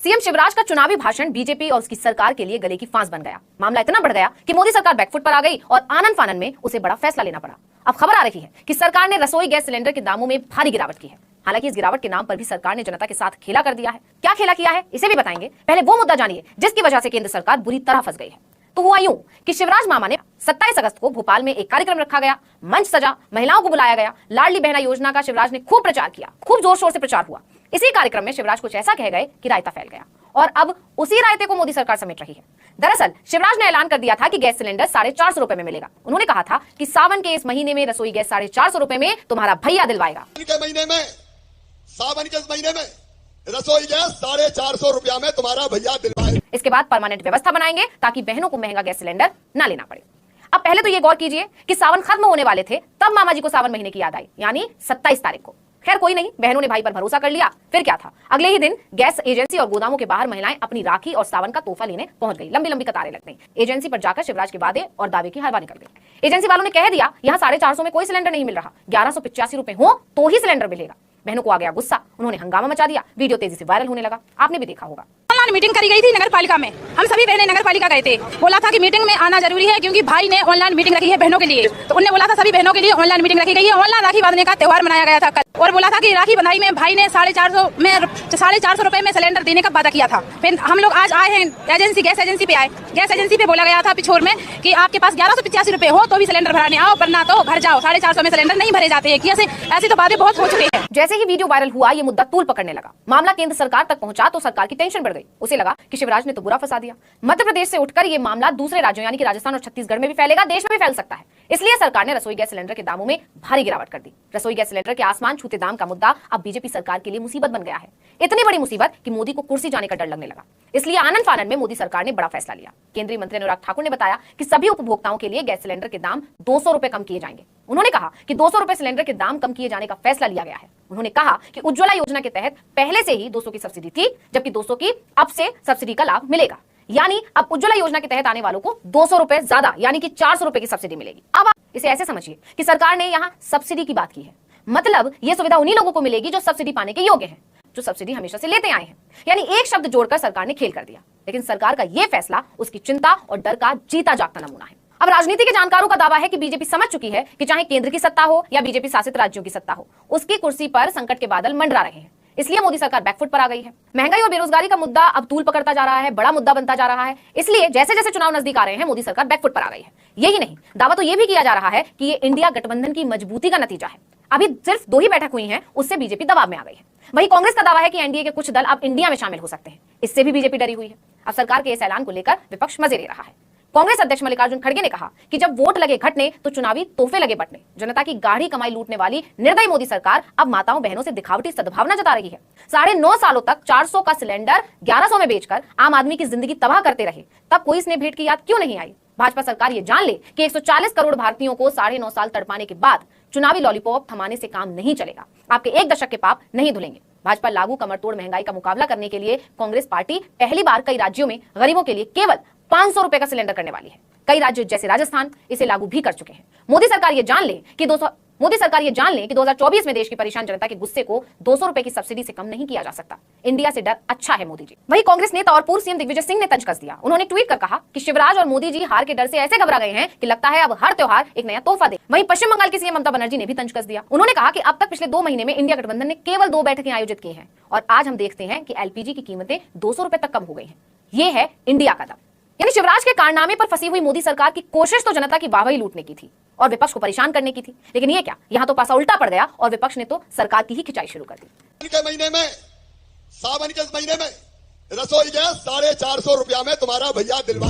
CM Shivraj का चुनावी भाषण बीजेपी और उसकी सरकार के लिए गले की फांस बन गया। मामला इतना बढ़ गया कि मोदी सरकार बैकफुट पर आ गई और आनन फानन में उसे बड़ा फैसला लेना पड़ा। अब खबर आ रही है कि सरकार ने रसोई गैस सिलेंडर के दामों में भारी गिरावट की है। हालांकि इस गिरावट के नाम पर भी सरकार ने जनता के साथ खेला कर दिया है। क्या खेला किया है इसे भी बताएंगे। पहले वो मुद्दा जानिए जिसकी वजह से केंद्र सरकार बुरी तरह फंस गई है। तो हुआ यूं कि शिवराज मामा ने 27 अगस्त को भोपाल में एक कार्यक्रम रखा गया, मंच सजा, महिलाओं को बुलाया गया। लाडली बहना योजना का शिवराज ने खूब प्रचार किया, खूब जोर शोर से प्रचार हुआ। इसी कार्यक्रम में शिवराज कुछ ऐसा कह गए कि रायता फैल गया और अब उसी रायते को मोदी सरकार समेट रही है। दरअसल शिवराज ने ऐलान कर दिया था कि गैस सिलेंडर 450 रुपए में मिलेगा। उन्होंने कहा था कि सावन के इस महीने में रसोई गैस 450 रुपए में तुम्हारा भैया दिलवाएगा। सावन के इस महीने में रसोई गैस 450 रुपया में तुम्हारा भैया दिलवाएगा। इसके बाद परमानेंट व्यवस्था बनाएंगे ताकि बहनों को महंगा गैस सिलेंडर ना लेना पड़े। अब पहले तो ये गौर कीजिए कि सावन खत्म होने वाले थे तब मामा जी को सावन महीने की याद आई, यानी 27 तारीख को। खैर कोई नहीं, बहनों ने भाई पर भरोसा कर लिया। फिर क्या था, अगले ही दिन गैस एजेंसी और गोदामों के बाहर महिलाएं अपनी राखी और सावन का तोहफा लेने पहुंच गई। लंबी लंबी कतारें लग गई। एजेंसी पर जाकर शिवराज के वादे और दावे की हवा निकल गई। एजेंसी वालों ने कह दिया यहाँ 450 में कोई सिलेंडर नहीं मिल रहा, 1185 रुपए हो तो ही सिलेंडर मिलेगा। बहनों को आ गया गुस्सा, उन्होंने हंगामा मचा दिया। वीडियो तेजी से वायरल होने लगा, आपने भी देखा होगा। ऑनलाइन मीटिंग करी गई थी नगर पालिका में। हम सभी बहनें नगर पालिका गए थे। बोला था कि मीटिंग में आना जरूरी है क्योंकि भाई ने ऑनलाइन मीटिंग रखी है बहनों के लिए। तो उन्होंने बोला था सभी बहनों के लिए ऑनलाइन मीटिंग रखी गई है। ऑनलाइन राखी बांधने का त्योहार मनाया गया था कल, और बोला था कि राखी बंधाई में भाई ने 450 रुपए में सिलेंडर देने का वादा किया था। फिर हम लोग आज आए हैं गैस एजेंसी पे आए। गैस एजेंसी पे बोला गया था पिछोर में कि आपके पास 1185 रुपए हो तो भी सिलेंडर भराने आओ, वरना तो घर जाओ। 450 में सिलेंडर नहीं भरे जाते हैं। ऐसी तो बातें बहुत हो चुकी है। जैसे ही वीडियो वायरल हुआ ये मुद्दा तूल पकड़ने लगा। मामला केंद्र सरकार तक पहुंचा तो सरकार की टेंशन बढ़ गई। उसे लगा कि शिवराज ने तो बुरा फंसा दिया। मध्य प्रदेश से उठकर ये मामला दूसरे राज्यों यानी कि राजस्थान और छत्तीसगढ़ में भी फैलेगा, देश में भी फैल सकता है। इसलिए सरकार ने रसोई गैस सिलेंडर के दामों में भारी गिरावट कर दी। रसोई गैस सिलेंडर के आसमान छूते दाम का मुद्दा अब बीजेपी सरकार के लिए मुसीबत बन गया है। इतनी बड़ी मुसीबत कि मोदी को कुर्सी जाने का डर लगने लगा। इसलिए आनन फानन में मोदी सरकार ने बड़ा फैसला लिया। केंद्रीय मंत्री अनुराग ठाकुर ने बताया कि सभी उपभोक्ताओं के लिए गैस सिलेंडर के दाम 200 रुपए कम किए जाएंगे। उन्होंने कहा कि 200 रुपए सिलेंडर के दाम कम किए जाने का फैसला लिया गया है। उन्होंने कहा कि उज्ज्वला योजना के तहत पहले से ही 200 की सब्सिडी थी, जबकि 200 की अब से सब्सिडी का लाभ मिलेगा। यानी अब उज्ज्वला योजना के तहत आने वालों को 200 रुपए ज्यादा यानी कि 400 रुपए की सब्सिडी मिलेगी। अब आप इसे ऐसे समझिए कि सरकार ने यहाँ सब्सिडी की बात की है। मतलब यह सुविधा उन्हीं लोगों को मिलेगी जो सब्सिडी पाने के योग्य हैं, जो सब्सिडी हमेशा से लेते आए हैं। यानी एक शब्द जोड़कर सरकार ने खेल कर दिया। लेकिन सरकार का यह फैसला उसकी चिंता और डर का जीता जागता नमूना है। अब राजनीति के जानकारों का दावा है कि बीजेपी समझ चुकी है कि चाहे केंद्र की सत्ता हो या बीजेपी शासित राज्यों की सत्ता हो, उसकी कुर्सी पर संकट के बादल मंडरा रहे हैं। इसलिए मोदी सरकार बैकफुट पर आ गई है। महंगाई और बेरोजगारी का मुद्दा अब तूल पकड़ता जा रहा है, बड़ा मुद्दा बनता जा रहा है। इसलिए जैसे जैसे चुनाव नजदीक आ रहे हैं मोदी सरकार बैकफुट पर आ गई है। यही नहीं, दावा तो यह भी किया जा रहा है कि ये इंडिया गठबंधन की मजबूती का नतीजा है। अभी सिर्फ 2 ही बैठक हुई हैं, उससे बीजेपी दबाव में आ गई है। वही कांग्रेस का दावा है कि एनडीए के कुछ दल अब इंडिया में शामिल हो सकते हैं। इससे भी बीजेपी डरी हुई है। अब सरकार के इस ऐलान को लेकर विपक्ष मजे ले रहा है। कांग्रेस अध्यक्ष मल्लिकार्जुन खड़गे ने कहा कि जब वोट लगे घटने तो चुनावी तोहफे लगे बटने। जनता की गाढ़ी कमाई लूटने वाली निर्दयी मोदी सरकार अब माताओं बहनों से दिखावटी सद्भावना जता रही है। 9.5 सालों तक 400 का सिलेंडर 1100 में बेचकर आम आदमी की जिंदगी तबाह करते रहे, तब कोई इसने भेंट की याद क्यों नहीं आई। भाजपा सरकार ये जान ले कि 140 करोड़ भारतीयों को 9.5 साल तड़पाने के बाद चुनावी लॉलीपॉप थमाने से काम नहीं चलेगा। आपके एक दशक के पाप नहीं धुलेंगे। भाजपा लागू कमरतोड़ महंगाई का मुकाबला करने के लिए कांग्रेस पार्टी पहली बार कई राज्यों में गरीबों के लिए केवल 500 रुपए का सिलेंडर करने वाली है। कई राज्य जैसे राजस्थान इसे लागू भी कर चुके हैं। मोदी सरकार ये जान ले कि 2024 में देश की परेशान जनता के गुस्से को 200 रुपए की सब्सिडी से कम नहीं किया जा सकता। इंडिया से डर अच्छा है मोदी जी। वही कांग्रेस नेता और पूर्व सीएम दिग्विजय सिंह ने तंज कस दिया। उन्होंने ट्वीट कर कहा कि शिवराज और मोदी जी हार के डर से ऐसे घबरा गए हैं कि लगता है अब हर त्योहार एक नया तोहफा दे। वहीं पश्चिम बंगाल की सीएम ममता बनर्जी ने भी तंज कस दिया। उन्होंने कहा कि अब तक पिछले 2 महीने में इंडिया गठबंधन ने केवल 2 बैठकें आयोजित की हैं और आज हम देखते हैं कि एलपीजी की कीमतें 200 रुपए तक कम हो गई हैं। ये है इंडिया का दम। यानी शिवराज के कारनामे पर फंसी हुई मोदी सरकार की कोशिश तो जनता की वाहवाही लूटने की थी और विपक्ष को परेशान करने की थी। लेकिन ये क्या, यहाँ तो पासा उल्टा पड़ गया और विपक्ष ने तो सरकार की ही खिंचाई शुरू कर दी। सावन के महीने में रसोई गैस 450 रुपया में तुम्हारा भैया दिलवा